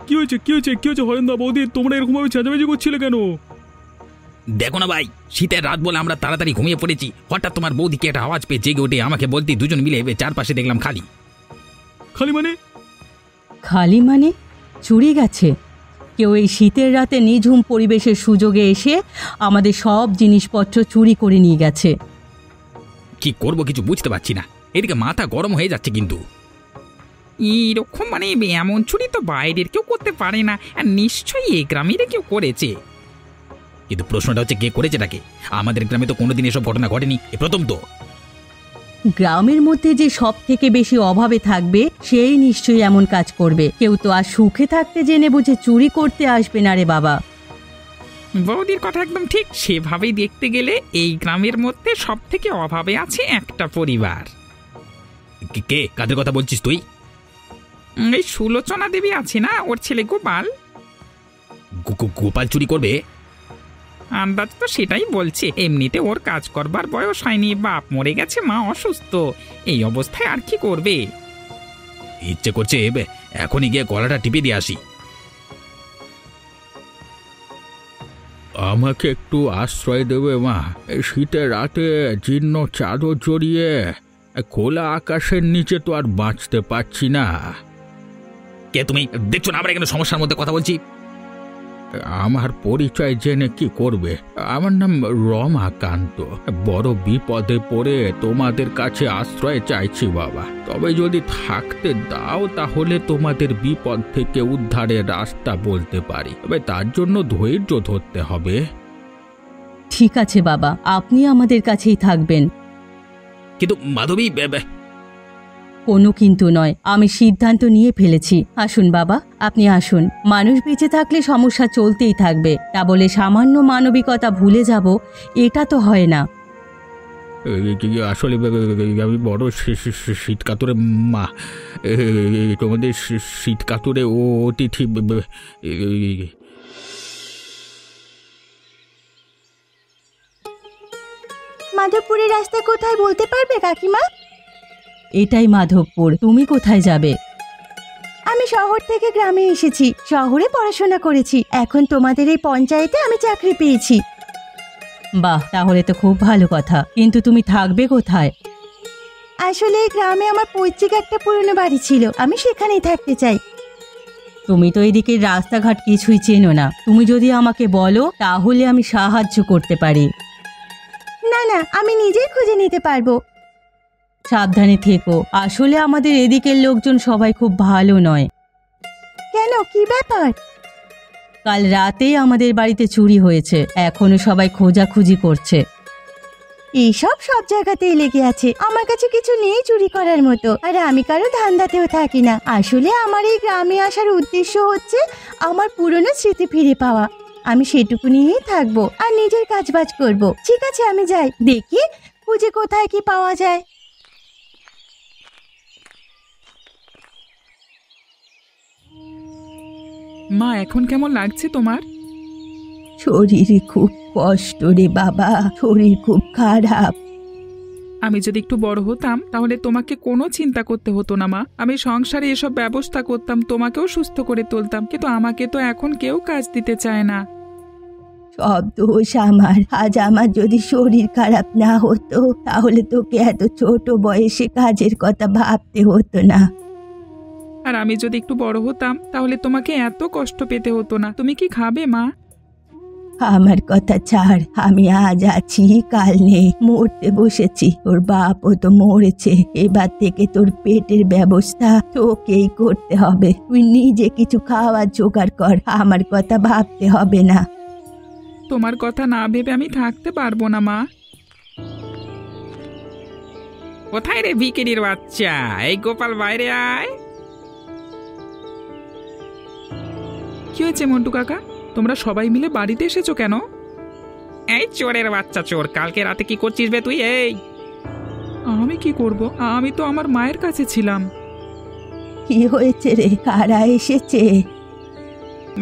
কি হয়েছে কি হয়েছে কি হয়েছে হরেন্দা বৌদি, তোমরা এরকম ভাবে চেঁচামেচি করছিলে কেন? দেখো না ভাই, শীতের রাত বলে আমরা তাড়াতাড়ি ঘুমিয়ে পড়েছি। হঠাৎ তোমার বৌদিকে একটা আওয়াজ পেয়ে জেগে উঠে আমাকে বলতে দুজন মিলে চারপাশে দেখলাম খালি। খালি মানে? খালি মানে চুরি গেছে। কেউ এই শীতের রাতে নিঝুম পরিবেশের সুযোগে এসে আমাদের সব জিনিসপত্র চুরি করে নিয়ে গেছে। কি করব কিছু বুঝতে পারছি না, এদিকে মাথা গরম হয়ে যাচ্ছে। কিন্তু এইরকম মানে এমন চুরি তো বাইরের কেউ করতে পারে না, আর নিশ্চয়ই এই গ্রামের কেউ করেছে। কিন্তু প্রশ্নটা হচ্ছে কে করেছে এটাকে? আমাদের গ্রামে তো কোনোদিন এসব ঘটনা ঘটেনি, এ প্রথম তো। গ্রামের মধ্যে যে সব থেকে বেশি অভাবে থাকবে সেই নিশ্চয়ই এমন কাজ করবে। কেউ তো আর সুখে থাকতে জেনে বুঝে চুরি করতে আসবে না রে বাবা। বৌদির কথা একদম ঠিক। সেভাবেই দেখতে গেলে এই গ্রামের মধ্যে সব থেকে অভাবে আছে একটা পরিবার। কে কাদের কথা বলছিস তুই? এই সুলোচনা দেবী আছে না, ওর ছেলে গোপাল। গোপাল চুরি করবে? আন্দাজ তো সেটাই বলছে। এমনিতে ওর কাজ করবার বয়স হয়নি, বাপ মরে গেছে, মা অসুস্থ, এই অবস্থায় আর কি করবে। ইচ্ছে করছে এখনই গিয়ে গলাটা টিপে দিয়ে আসি। আমাকে একটু আশ্রয় দেবে মা? এই শীতের রাতে জীর্ণ চাদর জড়িয়ে খোলা আকাশের নিচে তো আর বাঁচতে পারছি না। কে তুমি? দেখছো না আমরা এখানে সমস্যার মধ্যে কথা বলছি? আমার পরিচয় জেনে কি করবে? আমার নাম রমাকান্ত। বড় বিপদে পড়ে তোমাদের কাছে আশ্রয় চাইছি বাবা। তবে যদি থাকতে দাও তাহলে তোমাদের বিপদ থেকে উদ্ধারের রাস্তা বলতে পারি, তবে তার জন্য ধৈর্য ধরতে হবে। ঠিক আছে বাবা, আপনি আমাদের কাছেই থাকবেন। কিন্তু মাধবী, কোনো কিন্তু নয়, আমি সিদ্ধান্ত নিয়ে ফেলেছি। আসুন বাবা, আপনি আসুন। মানুষ বেঁচে থাকলে সমস্যা চলতেই থাকবে, তা বলে সামান্য মানবিকতা ভুলে যাব এটা তো হয় না। আসলে আমি বড় শীত কাতরে মা। তোমাদের শীত কাতরে ও অতিথি। মাধবপুরের রাস্তা কোথায় বলতে পারবে কাকিমা? এটাই মাধবপুর। তুমি কোথায় যাবে? আমি শহর থেকে গ্রামে এসেছি, শহরে পড়াশোনা করেছি, এখন তোমাদের এই পঞ্চায়েতে আমি চাকরি পেয়েছি। বাহ, তাহলে তো খুব ভালো কথা। কিন্তু তুমি থাকবে কোথায়? আসলে এই গ্রামে আমার পৈতৃক একটা পুরনো বাড়ি ছিল, আমি সেখানেই থাকতে চাই। তুমি তো এদিকে রাস্তাঘাট কিছুই চেনো না, তুমি যদি আমাকে বলো তাহলে আমি সাহায্য করতে পারি। না না, আমি নিজেই খুঁজে নিতে পারবো। সাবধানে থেকো, আসলে আমাদের এদিকের লোকজন সবাই খুব ভালো নয়। কেন, কি ব্যাপার? কাল রাতেই আমাদের বাড়িতে চুরি হয়েছে, এখনো সবাই খোঁজাখুঁজি করছে। এইসব সব জায়গাতেই লেগে আছে, আমার কাছে কিছু নেই চুরি করার মতো, আর আমি কারো ধান্দাতেও থাকি না। আসলে আমার এই গ্রামে আসার উদ্দেশ্য হচ্ছে আমার পুরনো স্মৃতি ফিরে পাওয়া। আমি সেটুকু নিয়েই থাকবো আর নিজের কাজবাজ করব। ঠিক আছে, আমি যাই, দেখি খুঁজে কোথায় কি পাওয়া যায়। মা, এখন কেমন লাগছে তোমার? শরীরে খুব কষ্ট রে বাবা, শরীর খুব খারাপ। আমি যদি একটু বড় হতাম তাহলে তোমাকে কোনো চিন্তা করতে হতো না মা। আমি সংসারে এসব ব্যবস্থা করতাম, তোমাকেও সুস্থ করে তুলতাম, কিন্তু আমাকে তো এখন কেউ কাজ দিতে চায় না। সব দোষ আমার। আজ আমার যদি শরীর খারাপ না হতো তাহলে তোকে এত ছোট বয়সে কাজের কথা ভাবতে হতো না। আর আমি যদি একটু বড় হতাম তাহলে তোমাকে এত কষ্ট পেতে হতো না। তুমি কি খাবে মা? আমার কথা ছাড়, আমি আজ আছি কাল নেই, মরতে বসেছি। তোর বাপও তো মরেছে, এবার থেকে তোর পেটের ব্যবস্থা তোকেই করতে হবে। তুই নিজে কিছু খাওয়ার জোগাড় কর, আমার কথা ভাবতে হবে না। তোমার কথা না ভেবে আমি থাকতে পারবো না মা। কোথায় রে ভিকিরির বাচ্চা? এই গোপাল, বাইরে আয়। কি হয়েছে মন্টু কাকা, তোমরা সবাই মিলে বাড়িতে এসেছো কেন? এই চোরের বাচ্চা চোর, কালকে রাতে কি করছিস বে তুই? এই আমি কি করব? আমি তো আমার মায়ের কাছে ছিলাম। কি হয়েছে রে, কারা এসেছে?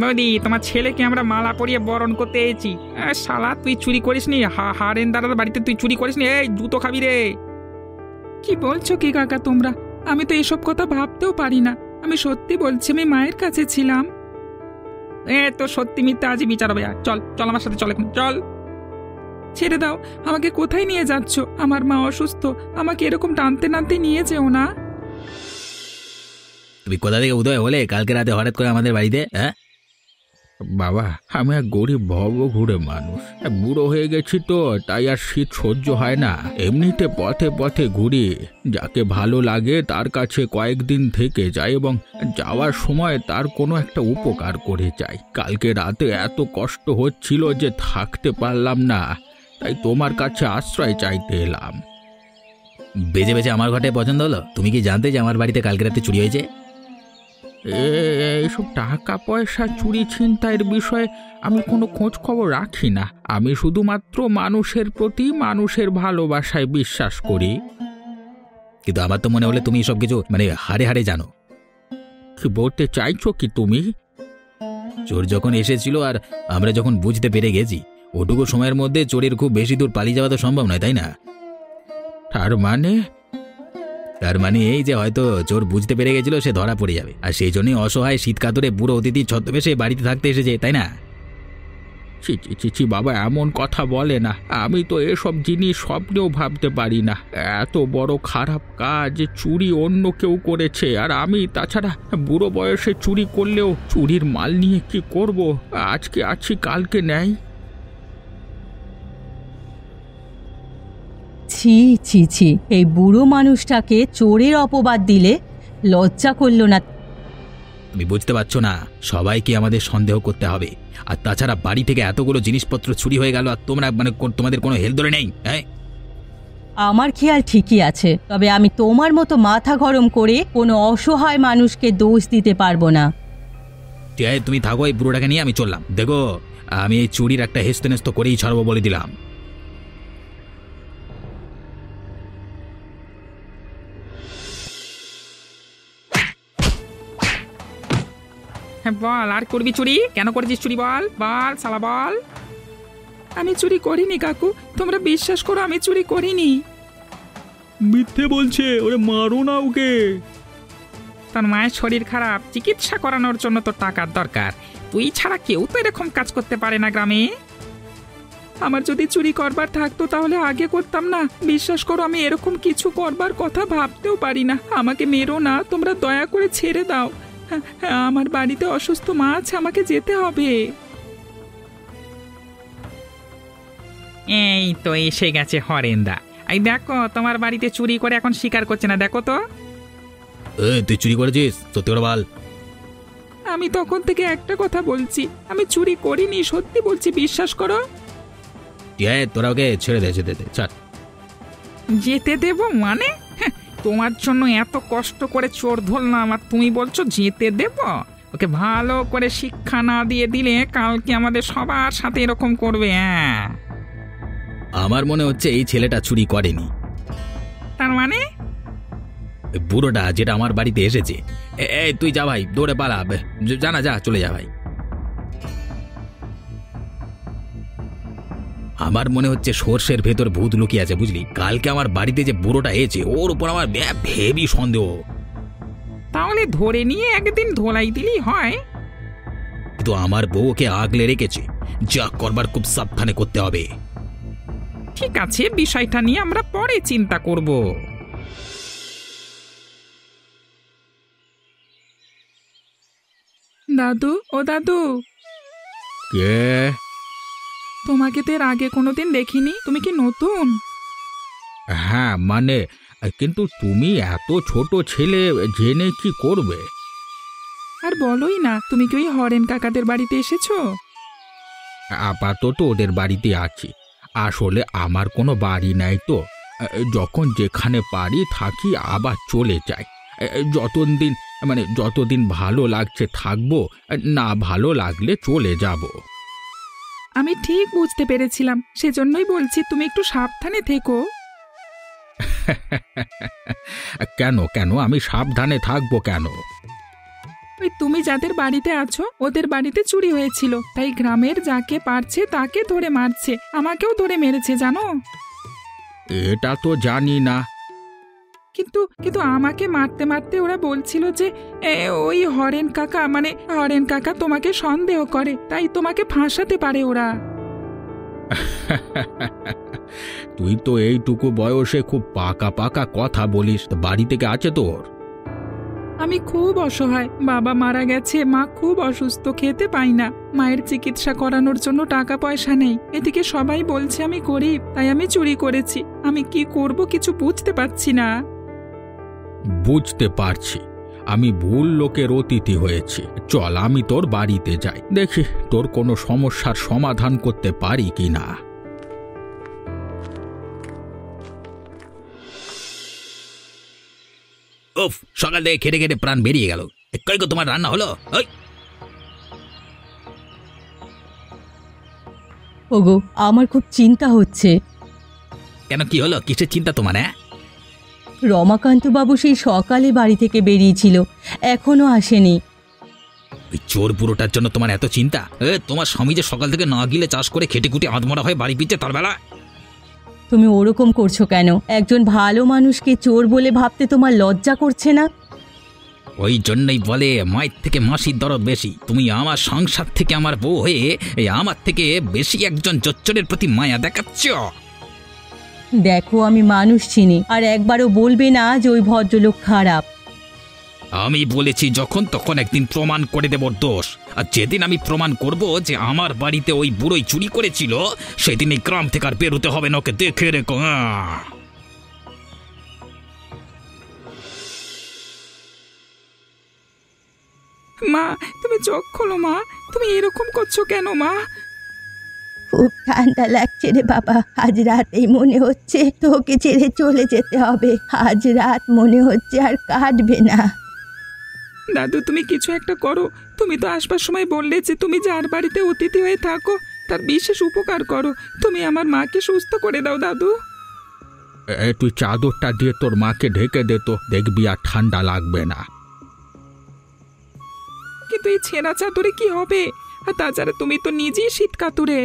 বৌদি, তোমার ছেলেকে আমরা মালা পরিয়ে বরণ করতে এসেছি। শালা, তুই চুরি করিসনি? হারেন দাদার বাড়িতে তুই চুরি করিসনি? এই জুতো খাবি রে। কি বলছো কি কাকা তোমরা? আমি তো এসব কথা ভাবতেও পারি না। আমি সত্যি বলছি, আমি মায়ের কাছে ছিলাম। তো সত্যি মিথ্যা আজই বিচার হবে। চল চল আমার সাথে, চল এখন চল। ছেড়ে দাও, আমাকে কোথায় নিয়ে যাচ্ছ? আমার মা অসুস্থ, আমাকে এরকম টানতে টানতে নিয়ে যেও না। তুমি কোথা থেকে উদয় হলে কালকে রাতে হঠাৎ করে আমাদের বাড়িতে? হ্যাঁ বাবা, আমি এক গরিব ভবঘুরে মানুষ। বুড়ো হয়ে গেছি তো, তাই আর শীত সহ্য হয় না। এমনিতে পথে পথে ঘুরি, যাকে ভালো লাগে তার কাছে কয়েকদিন থেকে যাই এবং যাওয়ার সময় তার কোনো একটা উপকার করে যাই। কালকে রাতে এত কষ্ট হচ্ছিল যে থাকতে পারলাম না, তাই তোমার কাছে আশ্রয় চাইতে এলাম। বেজে বেজে আমার ঘরটায় পছন্দ হলো? তুমি কি জানতে যে আমার বাড়িতে কালকে রাতে চুরি হয়েছে? এইসব টাকা পয়সা চুরি ছিনতাইয়ের বিষয়ে আমি কোনো খোঁজ খবর রাখি না। আমি শুধুমাত্র মানুষের প্রতি মানুষের ভালোবাসায় বিশ্বাস করি। কিন্তু আমার তো মনে হলে তুমি সব কিছু হাড়ে হাড়ে জানো। কি বলতে চাইছো কি তুমি? চোর যখন এসেছিল আর আমরা যখন বুঝতে পেরে গেছি, ওটুকু সময়ের মধ্যে চোরের খুব বেশি দূর পালিয়ে যাওয়া তো সম্ভব নয়, তাই না? তার মানে এই যে হয়তো চোর বুঝতে পেরে গেছিল সে ধরা পড়ে যাবে, আর সেই জন্যই অসহায় শীতকাতরে বুড়ো অতিথি ছদ্মবেশে বাড়িতে থাকতে এসেছে, তাই না? ছি ছি ছি ছি বাবা, এমন কথা বলে না। আমি তো এসব জিনিস স্বপ্নেও ভাবতে পারি না। এত বড় খারাপ কাজ চুরি অন্য কেউ করেছে, আর আমি তাছাড়া বুড়ো বয়সে চুরি করলেও চুরির মাল নিয়ে কি করব? আজকে আছি কালকে নেই। ছি ছি ছি, এই বুড়ো মানুষটাকে চোরের অপবাদ দিলে লজ্জা করল না? তুমি বুঝতে পারছো না, সবাইকে আমাদের সন্দেহ করতে হবে। আর তাছাড়া বাড়ি থেকে এতগুলো জিনিসপত্র চুরি হয়ে গেল, আর তোমরা তোমাদের কোনো হেল ধরে নেই। হ্যাঁ, আমার খেয়াল ঠিকই আছে, তবে আমি তোমার মতো মাথা গরম করে কোনো অসহায় মানুষকে দোষ দিতে পারবো না। ঠিক আছে, তুমি থাকো, এই বুড়োটাকে নিয়ে আমি চললাম। দেখো, আমি এই চুরির একটা হেস্তনেস্ত করেই ছাড়বো বলে দিলাম। হ্যাঁ বল, আর করবি চুরি? কেন করেছিস চুরি? বল বল শালা বল। আমি চুরি করিনি কাকু, তোমরা বিশ্বাস করো আমি চুরি করিনি। মিথ্যে বলছে, ওরে মারো না ওকে। তার মায়ের শরীর খারাপ, চিকিৎসা করানোর জন্য তো টাকার দরকার। তুই ছাড়া কেউ তো এরকম কাজ করতে পারে না গ্রামে। আমার যদি চুরি করবার থাকতো তাহলে আগে করতাম না। বিশ্বাস করো আমি এরকম কিছু করবার কথা ভাবতেও পারি না। আমাকে মেরো না, তোমরা দয়া করে ছেড়ে দাও। আমার বাড়িতে অসুস্থ মা আছে, আমাকে যেতে হবে। এই তো এসে গেছে হরেন্দা। এই দেখো, তোমার বাড়িতে চুরি করে এখন স্বীকার করছে না, দেখো তো। তুই চুরি করেছিস? সত্যি করে বল। আমি তখন থেকে একটা কথা বলছি, আমি চুরি করিনি, সত্যি বলছি, বিশ্বাস করো। তোরা ওকে ছেড়ে দে, যেতে দে, ছাড়। যেতে দেবো মানে? তোমার জন্য এত কষ্ট করে চোর ধরলাম আর তুমি বলছো যেতে দেব? ওকে ভালো করে শিক্ষা না দিয়ে দিলে কালকে আমাদের সবার সাথে এরকম করবে। হ্যাঁ, আমার মনে হচ্ছে এই ছেলেটা চুরি করেনি। তার মানে? বুড়োটা যেটা আমার বাড়িতে এসেছে। এই তুই যা ভাই, দৌড়ে পালা, জানা যা, চলে যা ভাই। আমার মনে হচ্ছে সর্ষের ভেতর ভূত লুকিয়ে আছে, বুঝলি? কালকে আমার বাড়িতে যে বুড়োটা এসেছে ওর উপর আমার হেভি সন্দেহ। তাহলে ধরে নিয়ে একদিন ধোলাই দিলেই হয়। কিন্তু আমার বউ ওকে আগলে রেখেছে, যা করবার খুব সাবধানে করতে হবে। ঠিক আছে, বিষয়টা নিয়ে আমরা পরে চিন্তা করব। দাদু, ও দাদু। কে? তোমাকে তো এর আগে কোনোদিন দেখিনি, তুমি কি নতুন? হ্যাঁ মানে, কিন্তু তুমি এত ছোট ছেলে জেনে কি করবে? আর বলোই না, তুমি কি ওই হরেন কাকাদের বাড়িতে এসেছো? আপাতত ওদের বাড়িতে আছি। আসলে আমার কোনো বাড়ি নাই তো, যখন যেখানে পারি থাকি, আবার চলে যাই। যতদিন ভালো লাগছে থাকবো, না ভালো লাগলে চলে যাব। আমি ঠিক বুঝতে পেরেছিলাম, সেজন্যই বলছি তুমি একটু সাবধানে থেকো। কেন কেন আমি সাবধানে থাকবো কেন? ওই তুমি যাদের বাড়িতে আছো ওদের বাড়িতে চুরি হয়েছিল, তাই গ্রামের যাকে পারছে তাকে ধরে মারছে, আমাকেও ধরে মেরেছে, জানো? এটা তো জানি না। কিন্তু কিন্তু আমাকে মারতে মারতে ওরা বলছিল যে ওই হরেন কাকা মানে হরেন কাকা তোমাকে সন্দেহ করে, তাই তোমাকে ফাঁসাতে পারে ওরা। তুই তো এইটুকু বয়সে খুব পাকা পাকা কথা বলিস। বাড়ি থেকে আছে তোর? আমি খুব অসহায়, বাবা মারা গেছে, মা খুব অসুস্থ, খেতে পাই না, মায়ের চিকিৎসা করানোর জন্য টাকা পয়সা নেই। এদিকে সবাই বলছে আমি গরিব, তাই আমি চুরি করেছি। আমি কি করব কিছু বুঝতে পারছি না। বুঝতে পারছি, আমি ভুল লোকের অতিথি হয়েছি। চল আমি তোর বাড়িতে যাই, দেখি তোর কোনো সমস্যার সমাধান করতে পারি কিনা। উফ, সকাল থেকে খেটে খেটে প্রাণ বেরিয়ে গেল। কই গো, তোমার রান্না হলো? ওই ওগো, আমার খুব চিন্তা হচ্ছে। কেন, কি হলো? কিসের চিন্তা তোমার? হ্যাঁ, রমাকান্ত বাবু সেই সকালে বাড়ি থেকে বেরিয়েছিল, এখনো আসেনি। ওই চোর বুড়োটার জন্য তোমার এত চিন্তা? তোমার স্বামী যে সকাল থেকে না গিলে চাষ করে খেটে খুঁটে আধমরা হয়ে বাড়ি ফিরছে তার বেলা। তুমি ওরকম করছো কেন? একজন ভালো মানুষকে চোর বলে ভাবতে তোমার লজ্জা করছে না? ওই জন্যই বলে মায়ের থেকে মাসির দরদ বেশি। তুমি আমার সংসার থেকে আমার বউ হয়ে আমার থেকে বেশি একজন জচ্চরের প্রতি মায়া দেখাচ্ছ। দেখো, আমি মানুষ চিনি, আর একবারও বলবে না যে ওই ভদ্রলোক খারাপ। আমি বলেছি যখন তখন একদিন প্রমাণ করে দেব দোষ। আর যেদিন আমি প্রমাণ করব যে আমার বাড়িতে ওই বুড়োই চুরি করেছিল, সেদিন এই গ্রাম থেকে আর বেরোতে হবে না। ওকে দেখে রেখো। মা, তুমি চোখ খোলো মা, তুমি এরকম করছো কেন মা? খুব ঠান্ডা লাগছে রে বাবা, আজ রাতেই মনে হচ্ছে তোকে ছেড়ে চলে যেতে হবে। আজ রাত মনে হচ্ছে আর কাটবে না। দাদু, তুমি কিছু একটা করো। তুমি তো আসবার সময় বললে যে তুমি যার বাড়িতে অতিথি হয়ে থাকো তার বিশেষ উপকার করো। তুমি আমার মাকে সুস্থ করে দাও দাদু। তুই চাদরটা দিয়ে তোর মাকে ঢেকে দে তো, দেখবি আর ঠান্ডা লাগবে না। কিন্তু এই ছেঁড়া চাদরে কি হবে? আর তাছাড়া তুমি তো নিজেই শীত কাতুরে।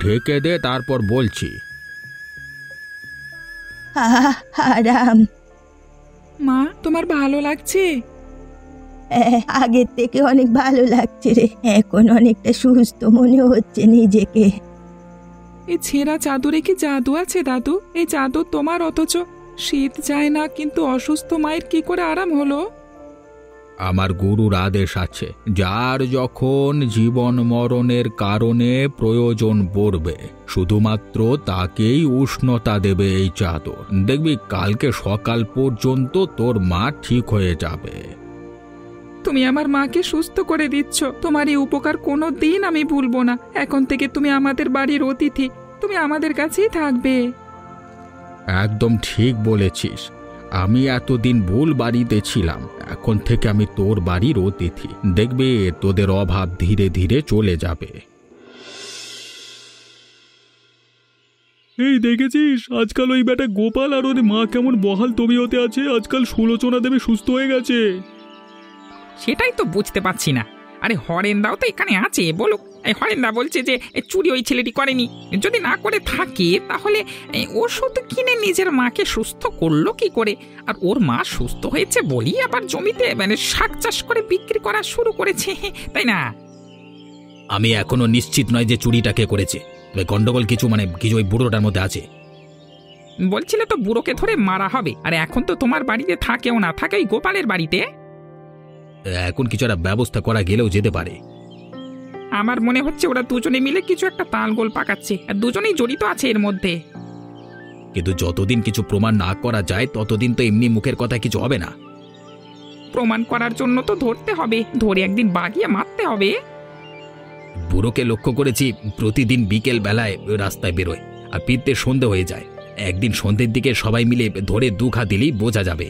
ঢেকে দে, তারপর বলছি। আরাম। মা, তোমার ভালো লাগছে? আগের থেকে অনেক ভালো লাগছে রে, এখন অনেকটা সুস্থ মনে হচ্ছে নিজেকে। এই ছেঁড়া চাদরে কি জাদু আছে দাদু? এই চাদর তোমার, অথচ শীত যায় না, কিন্তু অসুস্থ মায়ের কি করে আরাম হলো? আমার গুরুর আদেশ আছে, যার যখন জীবন মরণের কারণে প্রয়োজন পড়বে শুধুমাত্র তাকেই উষ্ণতা দেবে এই চাদর। দেখবি কালকে সকাল পর্যন্ত তোর মা ঠিক হয়ে যাবে। তুমি আমার মাকে সুস্থ করে দিচ্ছ, তোমার এই উপকার কোনো দিন আমি ভুলবো না। এখন থেকে তুমি আমাদের বাড়ির অতিথি, তুমি আমাদের কাছেই থাকবে। একদম ঠিক বলেছিস, আমি এতদিন ভুল বাড়িতে ছিলাম, এখন থেকে আমি তোর বাড়ির অতিথি। দেখবে তোদের অভাব ধীরে ধীরে চলে যাবে। এই দেখেছিস আজকাল ওই বেটা গোপাল আর ওর মা কেমন বহাল তবিয়তে আছে? আজকাল সুলোচনা দেবে সুস্থ হয়ে গেছে। সেটাই তো বুঝতে পারছি না। আরে হরেন্দাও তো এখানে আছে, বলুক। এই হরেন্দা বলছে যে চুরি ওই ছেলেটি করেনি। যদি না করে থাকে তাহলে ওষুধ কিনে নিজের মাকে সুস্থ করলো কি করে? আর ওর মা সুস্থ হয়েছে বলি আবার জমিতে মানে শাক চাষ করে বিক্রি করা শুরু করেছে, তাই না? আমি এখনো নিশ্চিত নয় যে চুরিটা কে করেছে। গন্ডগোল কিছু কিছু ওই বুড়োটার মধ্যে আছে। বলছিলে তো বুড়োকে ধরে মারা হবে, আর এখন তো তোমার বাড়িতে থাকেও না, থাকে ওই গোপালের বাড়িতে। এখন কিছু একটা ব্যবস্থা করা গেলেও যেতে পারে। আমার মনে হচ্ছে ওরা দুজনে মিলে কিছু একটা তালগোল পাকাচ্ছে, আর দুজনেই জড়িত আছে এর মধ্যে। কিন্তু যতদিন কিছু প্রমাণ না করা যায় ততদিন তো এমনি মুখের কথা কিছু হবে না। প্রমাণ করার জন্য তো ধরতে হবে, ধরে একদিন বাগিয়ে মারতে হবে। বুড়োকে লক্ষ্য করেছি প্রতিদিন বিকেল বেলায় রাস্তায় বেরোয়, আর ফিরতে সন্ধে হয়ে যায়। একদিন সন্ধ্যের দিকে সবাই মিলে ধরে দুখা দিলেই বোঝা যাবে।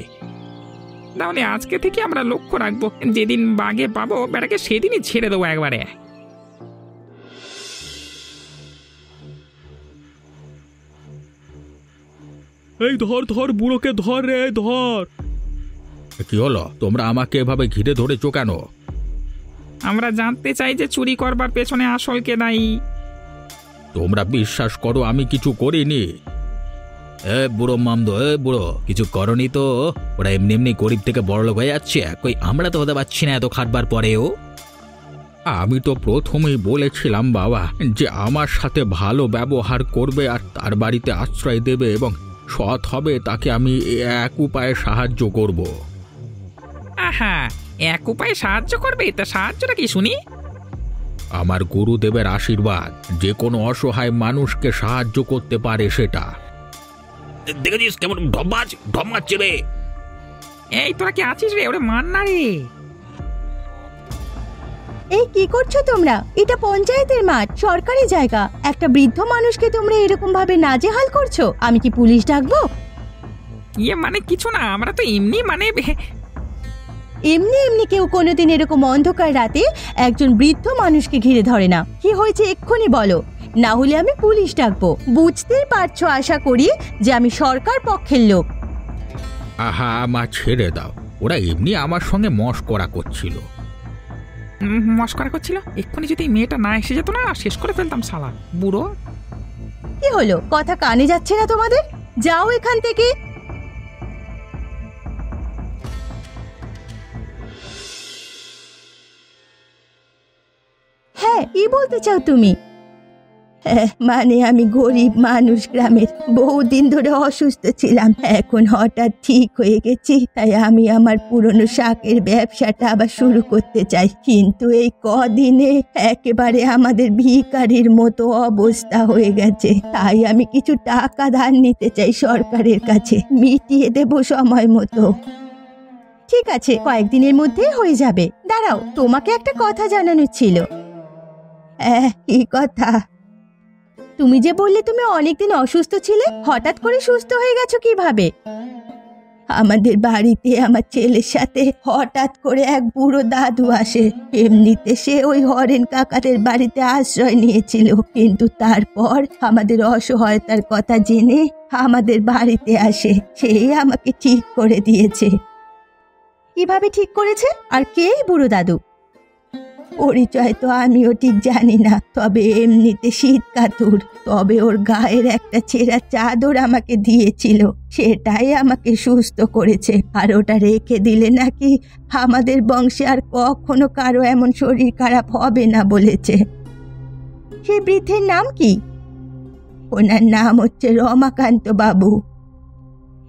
তাহলে আজকে থেকে আমরা লক্ষ্য রাখবো, যেদিন বাগে পাবো বেটাকে সেদিনই ছেড়ে দেবো একবারে। এই ধর ধর বুড়োকে ধর রে, ধর। কি হলো, তোমরা আমাকে এভাবে ঘিরে ধরেছো কেন? আমরা জানতে চাই যে চুরি করবার পেছনে আসল কে দায়ী। তোমরা বিশ্বাস করো আমি কিছু করিনি। বুড়ো মামদো, বুড়ো কিছু করনি তো? ওরা এমনি এমনি গরিব থেকে বড়লোক হয়ে যাচ্ছে, কই আমরা তো হতে পারছি না এত খাটবার পরেও। আমি তো প্রথমেই বলেছিলাম বাবা যে আমার সাথে ভালো ব্যবহার করবে আর তার বাড়িতে আশ্রয় দেবে এবং সৎ হবে, তাকে আমি এক উপায়ে সাহায্য করব। আহা, এক উপায়ে সাহায্য করবে? তা সাহায্যটা কি শুনি? আমার গুরুদেবের আশীর্বাদ যে কোনো অসহায় মানুষকে সাহায্য করতে পারে সেটা। দেখেছিস কেমন ঢমাচ্ছে রে? এই তোরা কি আছিস রে? ওরে মান না রে। এই কি করছো তোমরা? এটা পঞ্চায়েতের মাঠ, সরকারি জায়গা। একটা বৃদ্ধ মানুষকে তোমরা এরকম ভাবে নাজেহাল করছো। আমি কি পুলিশ ডাকবো? মানে কিছু না, আমরা তো এমনি এমনি এমনি কেউ কোনোদিন এরকম অন্ধকার রাতে একজন বৃদ্ধ মানুষকে ঘিরে ধরে না। কি হয়েছে এক্ষুনি বলো, না হলে আমি পুলিশ ডাকবো। বুঝতেই পারছো আশা করি যে আমি সরকার পক্ষের লোক। আহা, মা ছেড়ে দাও, ওরা এমনি আমার সঙ্গে মশকরা করছিল। মস্করা করছিল? এক্ষুনি যদি মেয়েটা না এসে যেত না, শেষ করে ফেলতাম শালা বুড়ো। কি হলো, কথা কানে যাচ্ছে না তোমাদের? যাও এখান থেকে। হ্যাঁ, কি বলতে চাও তুমি? মানে আমি গরিব মানুষ, গ্রামের, বহুদিন ধরে অসুস্থ ছিলাম, এখন হঠাৎ ঠিক হয়ে গেছি, তাই আমি আমার পুরনো শাকের ব্যবসাটা আবার শুরু করতে চাই। কিন্তু এই কদিনে একেবারে আমাদের ভিখারির মতো অবস্থা হয়ে গেছে, তাই আমি কিছু টাকা ধার নিতে চাই সরকারের কাছে, মিটিয়ে দেব সময় মতো। ঠিক আছে, কয়েকদিনের মধ্যেই হয়ে যাবে। দাঁড়াও, তোমাকে একটা কথা জানানোর ছিল। কি কথা? তুমি যে বললে তুমি অনেকদিন অসুস্থ ছিলে, হঠাৎ করে সুস্থ হয়ে গেছো কিভাবে? আমাদের বাড়িতে আমার ছেলের সাথে হঠাৎ করে এক বুড়ো দাদু আসে। এমনিতে সে ওই হরেন কাকাদের বাড়িতে আশ্রয় নিয়েছিল, কিন্তু তারপর আমাদের অসহায়তার কথা জেনে আমাদের বাড়িতে আসে। সেই আমাকে ঠিক করে দিয়েছে। কিভাবে ঠিক করেছে? আর কে বুড়ো দাদু? পরিচয় তো আমিও ঠিক জানি না, তবে এমনিতে শীত কাতুর। তবে ওর গায়ের একটা ছেঁড়া চাদর আমাকে দিয়েছিল, সেটাই আমাকে সুস্থ করেছে। আর ওটা রেখে দিলে নাকি আমাদের বংশে আর কখনো কারো এমন শরীর খারাপ হবে না বলেছে। সেই বৃদ্ধের নাম কি? ওনার নাম হচ্ছে রমাকান্ত বাবু।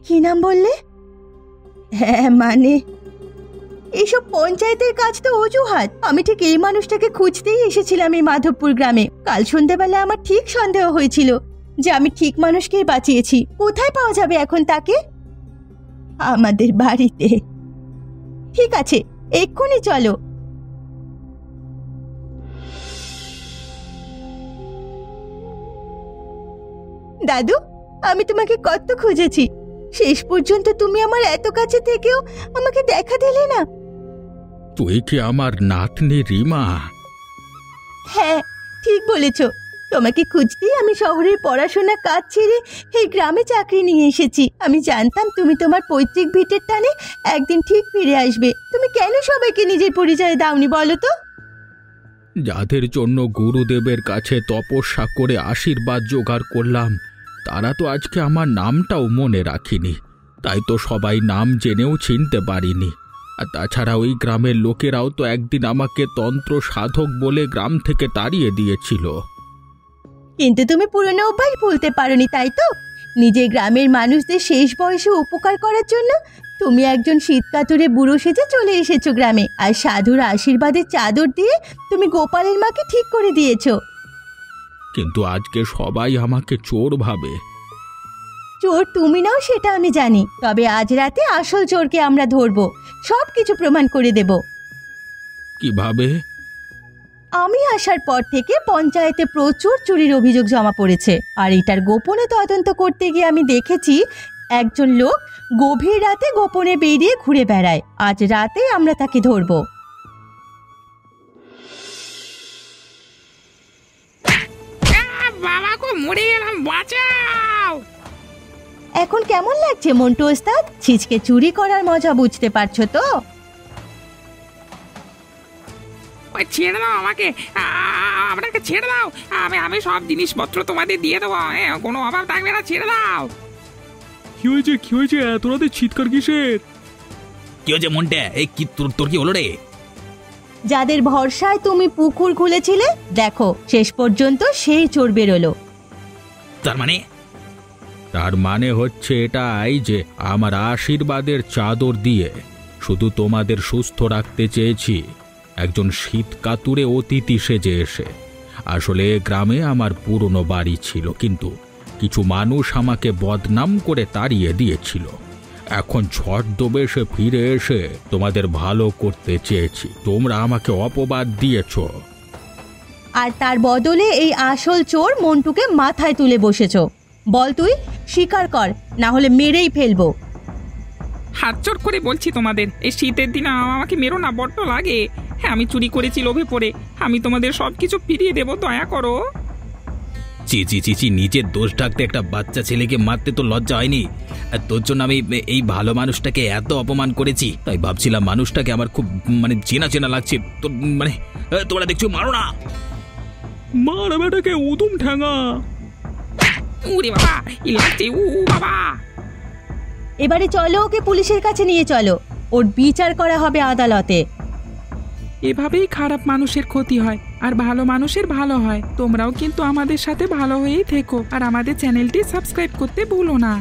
কি নাম বললে? হ্যাঁ, মানে এইসব পঞ্চায়েতের কাজ তো অজুহাত। আমি ঠিক এই মানুষটাকে খুঁজতেই এসেছিলাম এই মাধবপুর গ্রামে। কাল সন্ধ্যাবেলা আমার ঠিক সন্দেহ হয়েছিল যে আমি ঠিক মানুষকেই বাঁচিয়েছি। কোথায় পাওয়া যাবে এখন তাকে? আমাদের বাড়িতে। ঠিক আছে, এক্ষুনি চলো। দাদু, আমি তোমাকে কত খুঁজেছি, শেষ পর্যন্ত তুমি আমার এত কাছে থেকেও আমাকে দেখা দিলে না। তুই কি আমার নাতনি রিমা? হ্যাঁ, ঠিক বলেছ। তোমাকে খুঁজতেই আমি শহরের পড়াশোনা কাজ ছেড়ে এই গ্রামে চাকরি নিয়ে এসেছি। আমি জানতাম তুমি তোমার পৈতৃক ভিটের টানে একদিন ঠিক ফিরে আসবে। তুমি কেন সবাইকে নিজের পরিচয় দাওনি বলো তো? যাদের জন্য গুরুদেবের কাছে তপস্যা করে আশীর্বাদ জোগাড় করলাম, তারা তো আজকে আমার নামটাও মনে রাখিনি, তাই তো সবাই নাম জেনেও চিনতে পারিনি। আর তাছাড়া ওই গ্রামের লোকেরাও তো একদিন আমাকে তন্ত্র সাধক বলে গ্রাম থেকে তাড়িয়ে দিয়েছিল। কিন্তু তুমি পুরনো অভ্যাস ভুলতে পারোনি, তাই তো? নিজের গ্রামের মানুষদের শেষ বয়সে উপকার করার জন্য তুমি একজন শীতকাতুরে বুড়ো সেজে চলে এসেছো গ্রামে, আর সাধুর আশীর্বাদের চাদর দিয়ে তুমি গোপালের মাকে ঠিক করে দিয়েছো। কিন্তু আজকে সবাই আমাকে চোর ভাবে। চোর তুমি নাও সেটা আমি জানি, তবে আজ রাতে আসল চোরকে আমরা ধরবো, সব কিছু প্রমাণ করে দেব। কিভাবে? আমি আসার পর থেকে পঞ্চায়েতে প্রচুর চুরির অভিযোগ জমা পড়েছে, আর এটার গোপনে তদন্ত করতে গিয়ে আমি দেখেছি একজন লোক গভীর রাতে গোপনে বেরিয়ে ঘুরে বেড়ায়। আজ রাতে আমরা তাকে ধরবো। বাবা গো, মরে গেলাম, বাঁচাও! এখন কেমন লাগছে মন্টু ওস্তাদ? ছিচকে চুরি করার মজা বুঝতে পারছো তো? ওই ছেড়ে দাও আমাকে, আপনাকে ছেড়ে দাও। আমি সব জিনিসপত্র তোমাদের দিয়ে দেবো, কোনো অভাব থাকবে না, ছেড়ে দাও। কি হয়েছে এত রাতে চিৎকার কিসের? কি হয়েছে মন্টে? এই কি তোর কি হলো রে? যাদের ভরসায় তুমি পুকুর খুলেছিলে, দেখো শেষ পর্যন্ত সেই চোর বেরোলো। তার মানে হচ্ছে এটাই যে আমার আশীর্বাদের চাদর দিয়ে শুধু তোমাদের সুস্থ রাখতে চেয়েছি একজন শীতকাতুরে অতিথি সেজে এসে। আসলে গ্রামে আমার পুরনো বাড়ি ছিল, কিন্তু কিছু মানুষ আমাকে বদনাম করে তাড়িয়ে দিয়েছিল। এখন ছদ্মবেশে ফিরে এসে তোমাদের ভালো করতে চেয়েছি, তোমরা আমাকে অপবাদ দিয়েছ। আর তার বদলে এই আসল চোর মন্টুকে মাথায় তুলে বসেছ। বল তুই, স্বীকার কর, না হলে মেরেই ফেলবো। হাত জোর করে বলছি তোমাদের, এই শীতের দিনে আমাকে মেরো না, বড্ড লাগে। হ্যাঁ, আমি চুরি করেছি লোভে পড়ে। আমি তোমাদের সব কিছু ফিরিয়ে দেবো, দয়া করো। চিচি নিজের দোষ ঢাকতে একটা বাচ্চা ছেলেকে মারতে তো লজ্জা হয়নি? আর তোর জন্য আমি এই ভালো মানুষটাকে এত অপমান করেছি, তাই ভাবছিলাম মানুষটাকে আমার খুব চেনা চেনা লাগছে। তোর তোমরা দেখছো, মারো না। মার বেটাকে উদুম ঠ্যাঙা। উরে বাবা, ই লাগছে, বাবা। এবারে চলো, ওকে পুলিশের কাছে নিয়ে চলো, ওর বিচার করা হবে আদালতে। এভাবেই খারাপ মানুষের ক্ষতি হয় আর ভালো মানুষের ভালো হয়। তোমরাও কিন্তু আমাদের সাথে ভালো হয়েই থেকো আর আমাদের চ্যানেলটি সাবস্ক্রাইব করতে ভুলো না।